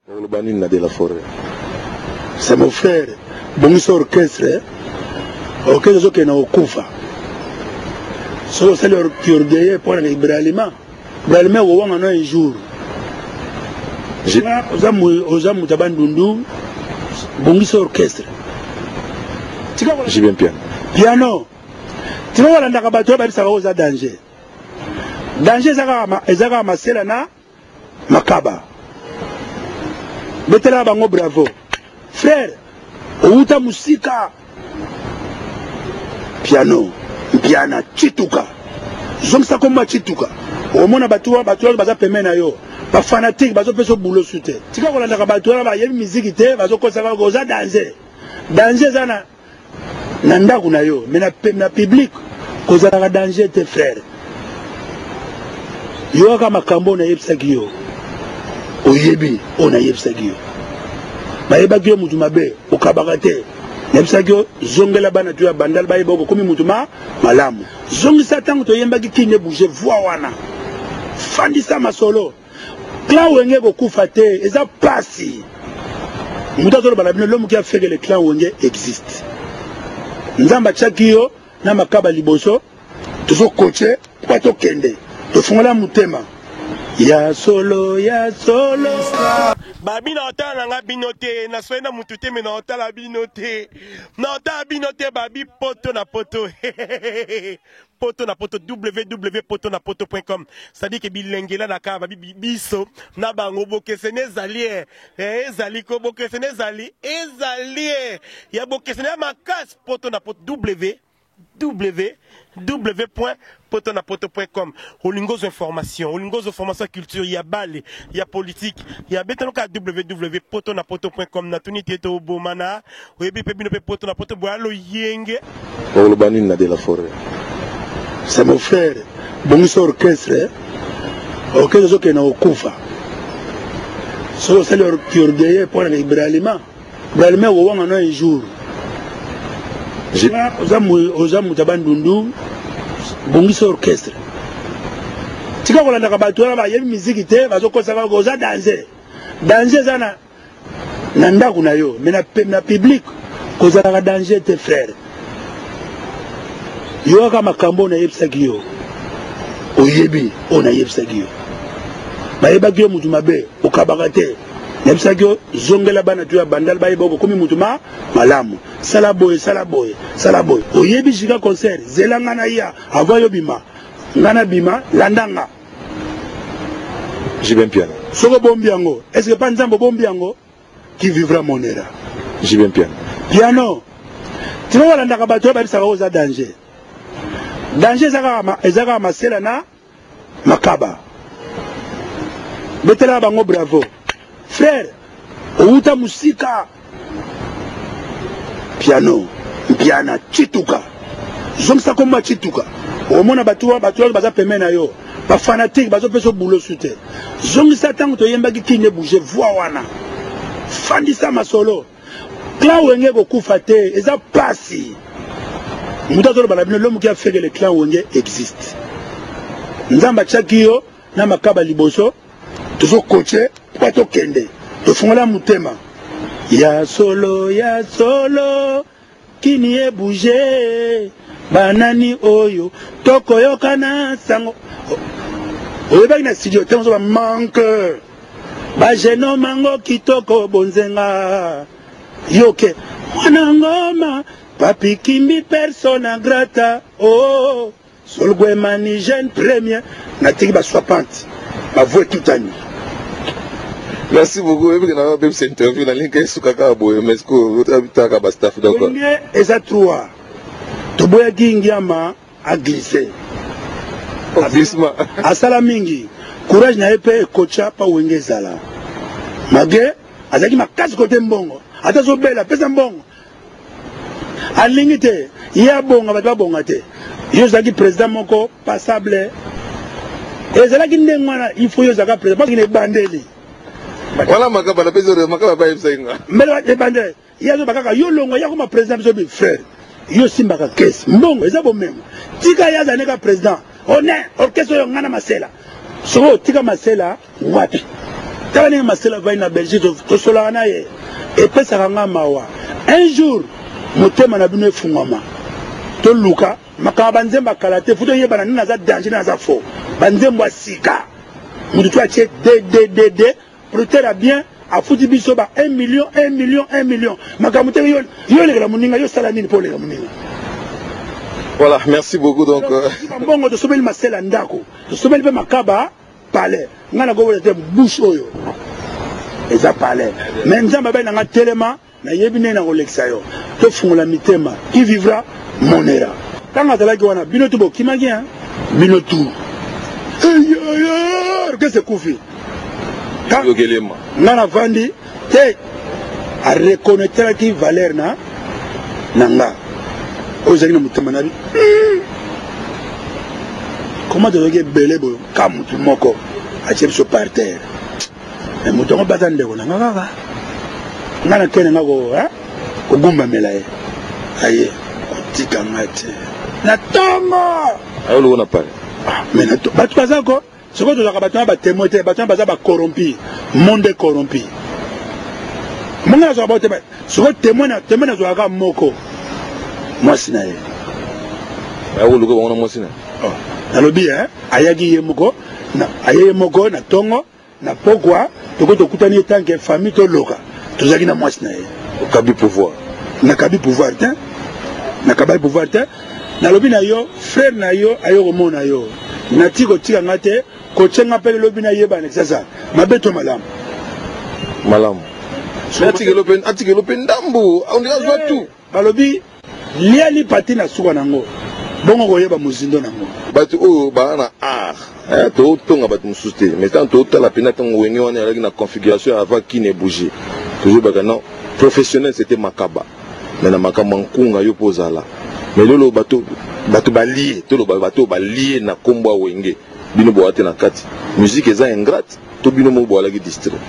De la forêt. C'est mon frère. Bon, c'est orchestre. Orchestre qui est au Koufa. C'est leur qui orgueille pour les Bralima. Bralima, on a un jour. Aux amours d'Abandundu, bon, c'est orchestre. J'ai bien piano. Piano. Tu vois, on a un bateau, ça va aux danger. Danger, ça va à Selana, Makaba. Betela bango bravo. Frère, outa musika. Piano, piano, chituka. Zomsa koma chituka. Omona batuwa baza pemena yo. Ba fanatique bazo peso boulot sute. Tika kolanda ka batuwa ba yebi musique te bazo kosaka koza danger. Danger zana nanda kuna yo, mais na public koza ka danger te frère. Yo ka makambo na yebsaki yo. Oyebi ona yebsaki yo bayebaki yo mutu mabe okabaka te yebisaki yo zongela bana tu ya bandal bayeba okomi mutu malamu zongisa ntango toyembaki kine bouge voix wana fandisa masolo clan wenge kokufa te eza pasi mutu azoloba na bino lomu ki afeke le clan wenge existe nzambe atiaki yo na makaba liboso tozokoche mpo tokende tofungola motema. Ya solo Babi na otala nga binote na soena mutute me na otala binote na otala binote babi poto na poto poto na poto www.potonapoto.com c'est-à-dire que bilengela na ka babi biso na bango bokesene ezali ezali ko bokesene ezali ya bokesene makas poto na poto www.potonapoto.com Olingos information culture, il y a balle, il y a politique, il y a betanoka www.potonapoto.com na tunité to bomana, oyebi pebino pe potonapoto boalo yenge. De la forêt. C'est mon frère. Bon, c'est orchestre. Orchestre qui est au Koufa. C'est leur qui orgueille pour les Bralima. Bralima, on a un jour. Aux amours d'Abandundu, bon, c'est orchestre. Tika kolanda ka batuwa ba yebi musique te bazo kosaka koza danger. Danger zana nanda kuna yo, mais na public koza ka danger te frère. Yo ka makambo na yebisaki yo. Oyebi ona yebisaki yo. Bayebaki yo mutu mabe okabaka te. Yebisaki yo zongela bana tu ya bandal bayeba okomi mutu malamu. Salaboy. Oyebi jika concert zelanga na ya avant yo bima. Ngana bima landanga. J'ai bien piano. Soko bombiango. Est-ce que pas nzambo bombiango qui vivra mon era? J'ai bien piano. Piano. Tu vois landaka bato ba bisa koza danger. Danger ezaka masela na makaba. Betela bango bravo. Frère, outa musika. Piano, chituka. Zomsa koma chituka. Omona batuwa baza pemena yo. Ba fanatique bazo peso boulot sute. Zongisa ntango toyembaki kine bouge voix wana. Fandisa masolo. Clan wenge kokufa te eza pasi. Mutu azoloba na bino lomu ki afeke le clan wenge existe. Nzambe atiaki yo na makaba liboso tozokoche mpo tokende tofungola motema. Ya solo kini e bouge banani oyo toko yokana sango oyebaki na studio te ba manque ba jeno mango kitoko bonzenga yoke mwana ngoma papi kimbi persona grata oh solgwe mani jeune premier natiki ba swapante ba voix tout à nu. Merci beaucoup. Et puis, on a cette interview dans l'interview sur Kakabo. Mais est-ce que vous avez un staff d'accord? Et ça, trois. Tu bois Gingiama a glissé. Glissement. À Salamingi, courage n'a pas coacha pas Wengezala. Magé, à Zaki ma casse côté mbongo. À ta sobela, pesa mbongo. À l'ingité, il y a bon, avec la bongate. Il y a président moko passable. Et c'est là qu'il il faut y avoir président, pas qu'il est bandeli. Voilà makaba la peso makaba ba yebsenga. Melo depende. Yazo bakaka yo longo ya kuma president biso bi frère. Yo simba ka case. Mbongo eza bomemo. Tika yaza neka president. One orchestre yo ngana masela. So tika masela wapi? Tani Marcel va na Belgique to sola na ye. Et pesa nga mawa. Un jour motema na bino efungama. To luka makaba nzemba kalate futo yeba na za danger na za fo. Banzembo sika. Mutu to ache de protège bien a foutu biso ba 1 million. Makamute yo le la muninga yo sala nini pour le muninga. Voilà, merci beaucoup donc. Bongo to sobeli Marcel ndako. To sobeli be makaba palais. Ngana go te bouche oyo. Eza palais. Mais nzamba ba na telema na yebine na Rolexa yo. To fungola mitema. Qui vivra monera. Kanga zalaki wana bino to bokimaki hein. Bino tout. Qu'est-ce que koufi? Nana vandi te a reconnaître qui valeur na nanga. Ozali na mutema na bi. Comment de regarder belé bo comme tout moko a chef sur par terre. Et mutongo batande ko nanga kaka. Ngana kene ngako hein ko gumba melaye. Aye tika ngate. Na tongo. Ayo lo na pale. Mais na to batu bazako. Ce que nous avons ba témoin, ba corrompu, monde corrompu. Mon gars a ba ce que témoin na zo aga moko. Moi sinaye. Ayo luko wana moi sinaye. Na lobi hein, ayagi yemoko, na aye moko na tongo, na pokwa, to kutani tanke famille to loka. Tozaki na moi sinaye. Kabi pouvoir. Na kabi pouvoir te. Na kabi pouvoir te. Na lobi na yo, frère na yo, ayo romo na yo. Na tiko tika ngate. Kochenga pele lobi na yeba ne sasa mabeto malamu atike lopen ndambu on azwa tout balobi liali pati na suka nango bongo koyeba muzindo nango batu o bana to tonga batu mususte mais tant to la pena tango wengi wana avec na configuration avant qui ne bouger toujours bakana professionnel c'était makaba mais na makamba nkunga yo pozala mais lolo batu balié to lo batu balié na kombo wenge bino boate na kati musique eza ingrate to bino mo boala ki distrait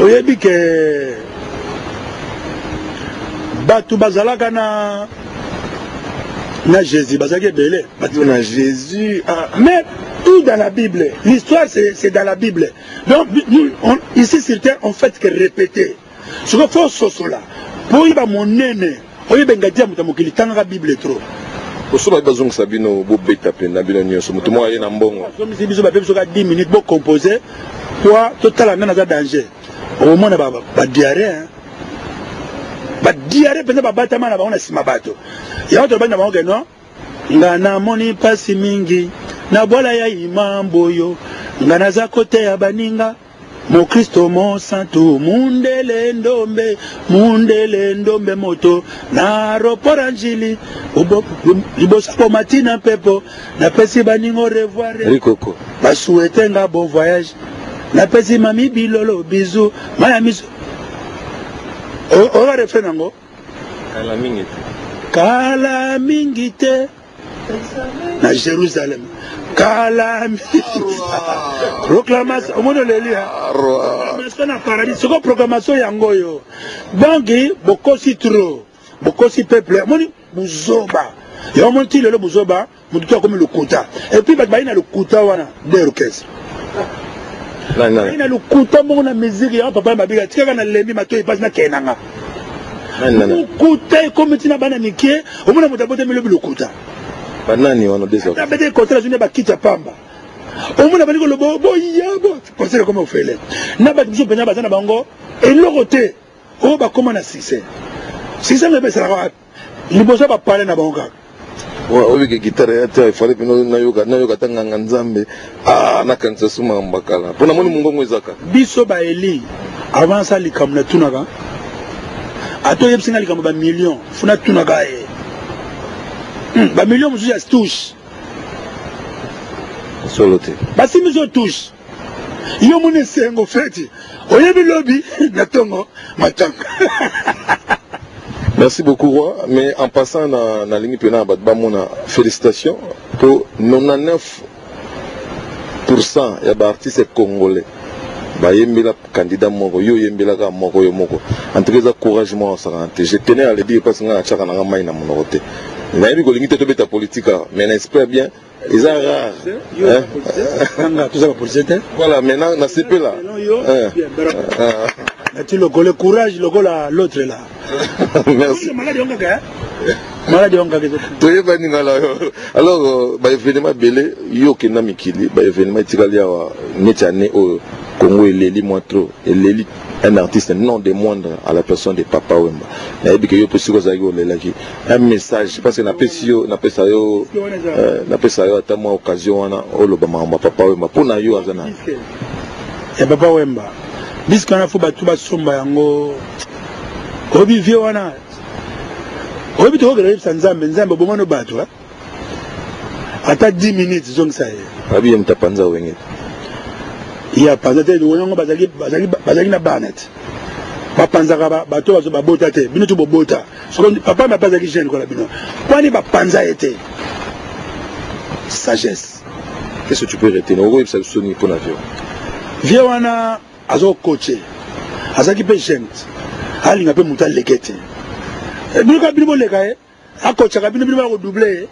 oyebi ke batu bazalaka na Jésus bazalaki belé batu na Jésus mais tout dans la Bible l'histoire c'est dans la Bible donc nous ici sur terre on fait que répéter ce que faut sosola pour yeba monene oyebi ngadia mutamokili tanga Bible trop. Osoba bazong sabino bo beta pena bino nyonso mutu mo ayena mbongo comme si biso ba peso ka 10 minutes bo composer toi total na za danger au moins ba diarrhée hein ba diarrhée pena ba batama na ba ona sima bato ya to ba na bango non ngana moni pasi mingi na bola ya imambo yo ngana za kote ya baninga Mon Christo mon santo mundele ndombe moto na roporanjili libosa po matina pepo na pesi baningo revoir Rikoko ba souhaiter nga bon voyage na pesi mami bilolo bisou maya miso o refrain nango kala mingite na Jérusalem proclamation au monde le lia proclamation na paradis soko proclamation yango yo donc bokosi trop bokosi peuple moni buzoba yo monti le buzoba mutu comme le kuta et puis ba ina le kuta wana de orchestre ina le kuta mo na musique ya papa babiga tika na lembi mato ipasse na kenanga kuta comme tina bana mikie au monde mutabote le kuta banani wana déjà na bete contrat june ba kita pamba au moins bali ko lo bo yabo conseil comment on fait là na ba biso penya bazana bango et l'autre o ba comment na sise me pesa la liboso ba parler na bango wa obi ke guitare ya ta fale pino na yoga tanga nzambe na kanisa suma mbakala pona moni mungongo ezaka biso ba eli avant ça likamna tunaka ato yebsinga likamba ba million funa tunaka ba million mususu ya touche solote basi miso touche yo mone sengo feti oyebi lobi na tongo matanga. Merci beaucoup roi, mais en passant dans la ligne pénale bamona félicitations pour 99% ya ba artiste congolais ba yembela candidat moko yo yembela ka moko yo moko en tout cas courage moi ça je tenais à le dire parce que nga chaka na mai na monote nayebi kolingi te tobeta politique mais n'espère bien eza rare voilà maintenant na sepe là tu le courage le l'autre là merci malade on kaka toyeba ningala alors ba événement belé yo kena mikili ba événement tikali awa netane au Congo eleli moi trop eleli un artiste non des moindres à la personne de Papa Wemba nayebi ke yo possible za yo lelaki un message parce que na pesio na pesa yo ata moi occasion wana oloba mama Papa Wemba pona yo azana ya Papa Wemba biska na fu batu basomba yango obi vie wana obi to gere nzambe bomano batu ata 10 minutes zongisa ye abi ya mtapanza wengine ya panza te wongo bazali na banet bapanza ka bato bazo babota te bino to bobota so papa m'a pas aki jeune ko la bino kwani bapanza ete sagesse. Qu'est-ce que tu peux retenir au ça sonne pour la vie vie wana azo coacher azaki pe jeune ali ngape muta lekete bino ka bino leka a coacher ka bino ba ko doubler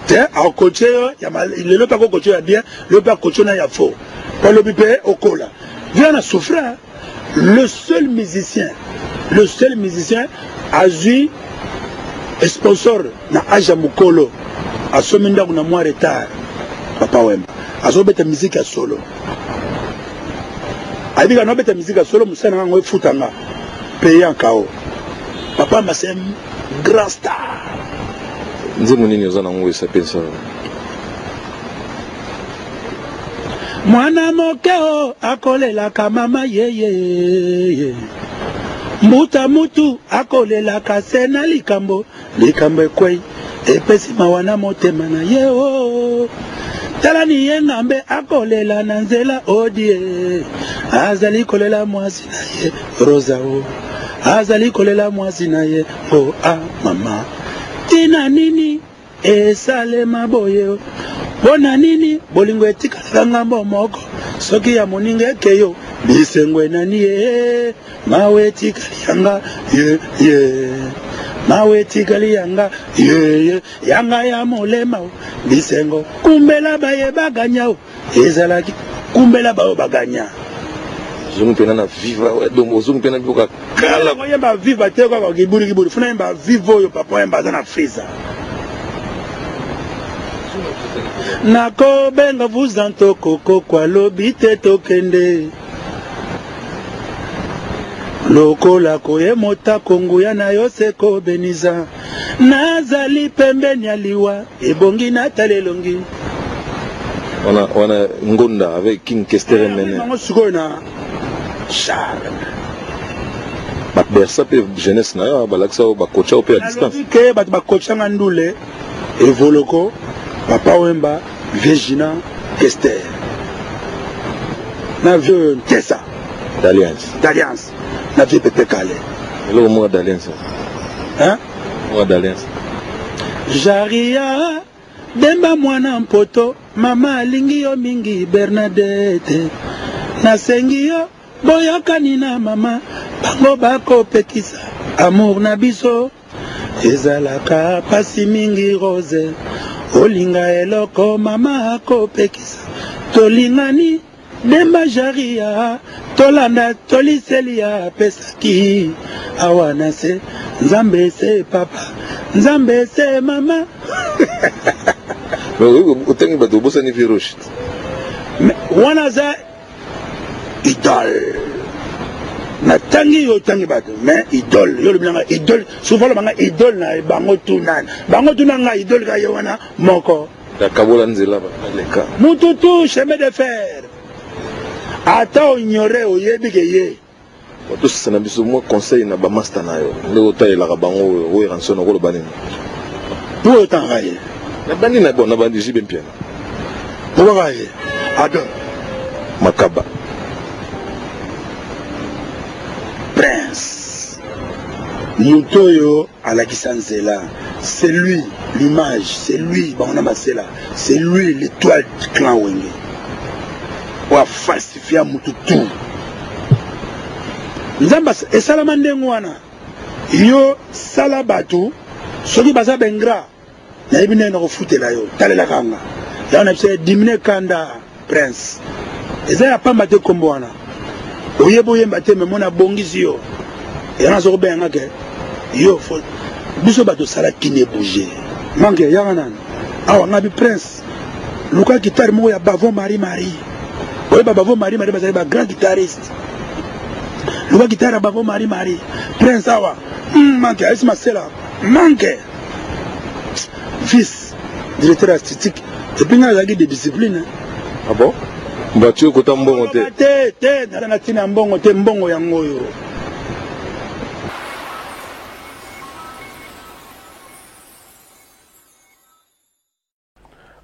te a coacher ya il le pas ko coacher ya bien le pas coacher na ya faux pas le bipé au cola vient à souffrir. Le seul musicien a eu sponsor na Aja Mukolo a sominda kuna mwa retard Papa Wemba azo beta musique ya solo abika no beta musique ya solo musana ngo efutanga payant kao Papa Wemba c'est un grand star nzemu nini ozana ngo esapensa mwana mokeo akolela ka mama yeye muta mutu akolela ka sena likambo ekwei epesi mawana motema na yeo tala ni yengambe akolela na nzela odie azali kolela mwasi na ye rozao azali kolela mwasi na ye o mama tina nini esalema boye bona nini bolingo etika ngambo moko soki ya moninga keyo bisengwe nani ye mawe tikalianga ye mawe tikalianga ye yanga ya molema bisengo kumbela baye baganya ezalaki kumbela bayo baganya zomu pena na viva donc zomu pena boka kala moye ba viva te kwa kiburi funa ba vivo yo Papa Wemba za na freezer Nako benga vuzanto koko kwa lobi te tokende Loko la koye mota kongu ya na yose ko beniza Nazali pembeni aliwa ebongi na talelongi Wana ngonda avec King Kester mene Nango suko na Charles Bersa pe jeunesse na yo balaksa o bakocha o pe à distance ke bat bakocha ngandule evoloko Papa Wemba, Virginia, Kester. Na vieux Tessa. D'Alliance. Na vieux Pepe Kale. Et là, au mois d'Alliance. Hein? Mois d'Alliance. Jaria, Demba mwana mpoto, Mama alingi yo mingi Bernadette. Na sengi yo, boyokani na mama, bango bako pekisa, amour na biso. Ezalaka pasi mingi rose. Olinga eloko mama akopekisa tolingani Demba Jaria tolanda toliselia pesaki awana se nzambe se papa nzambe se mama utengi bato bosa ni viroshi wana za idole na tangi yo tangi bato mais idole yo lebanga idole souvent banga idole na bango tunanga idole ka yewana moko da kabola nzela ba leka mututu chemin de fer ata ignorer oyebi ke ye to sana biso mo conseil na ba master na yo ndo tayela ka bango o ranso na ko lo banini pour tanga ye na bani na bona bandi jibe mpia pour ba ye ado makaba Prince Mutoyo Alakisa Nzela, c'est lui l'image, c'est lui c'est lui l'étoile du clan Wenge. On a falsifié Mututu. Nzamba et Salamandengwana yo salabatu soki baza bengra nayebi nene nakofutela yo talela kanga ya na bise dimine kanda prince eza ya pamba te kombo wana oyeba oyemba te memona bongisi yo ya nazo kobenga ke yo fo biso bato sala kine bouger manke ya nana awa ngabi prince luka guitare moko ya Bavo Marie oyeba Bavo Marie bazali ba grand guitariste luka guitare ya Bavo Marie prince awa manke aisi masela manke fils directeur artistique et puis nga zaki de discipline ah bon batu ko tambongo te na tina mbongo te mbongo yango yo.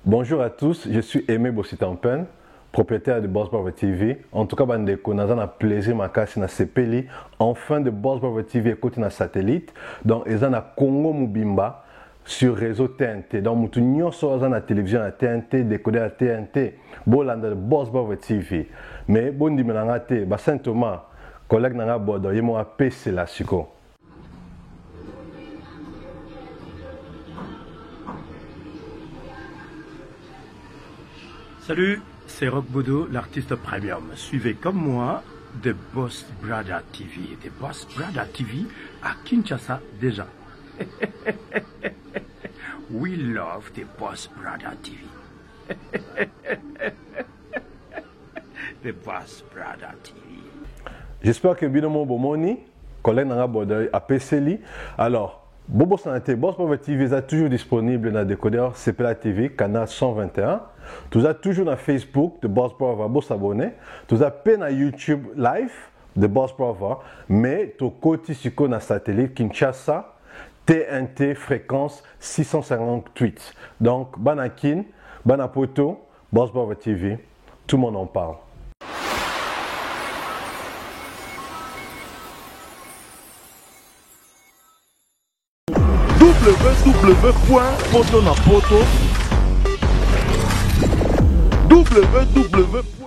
Bonjour à tous, je suis Aimé Bossitampen, propriétaire de Boss Brother TV. En tout cas, bandeko, nous avons plaisir makasi na sepeli enfin de Boss Brother TV écoute na satellite. Donc, ils ont na Congo Mubimba sur réseau TNT. Donc, mutu nyonso aza na télévision na TNT, décoder à TNT, bolanda de Boss Brother TV. Mais bon dimenanga te, ba Saint Thomas, collègue nanga bodo, yemo apese la siko. Salut, c'est Rock Bodo, l'artiste premium. Suivez comme moi The Boss Brother TV. The Boss Brother TV à Kinshasa déjà. We love The Boss Brother TV. The Boss Brother TV. J'espère que Binomo Bomoni, collègue nanga bodo apeseli. Alors, Bobo Santé, Boss Brother TV est toujours disponible dans le décodeur CPLA TV, canal 121. Tout ça toujours dans Facebook de Boss Brother, vous s'abonner. Tout ça peine à YouTube live de Boss Brother, mais tout côté sur le satellite Kinshasa, TNT fréquence 658. Donc, Banakin, Banapoto, Boss Brother TV, tout le monde en parle. www.potonapoto www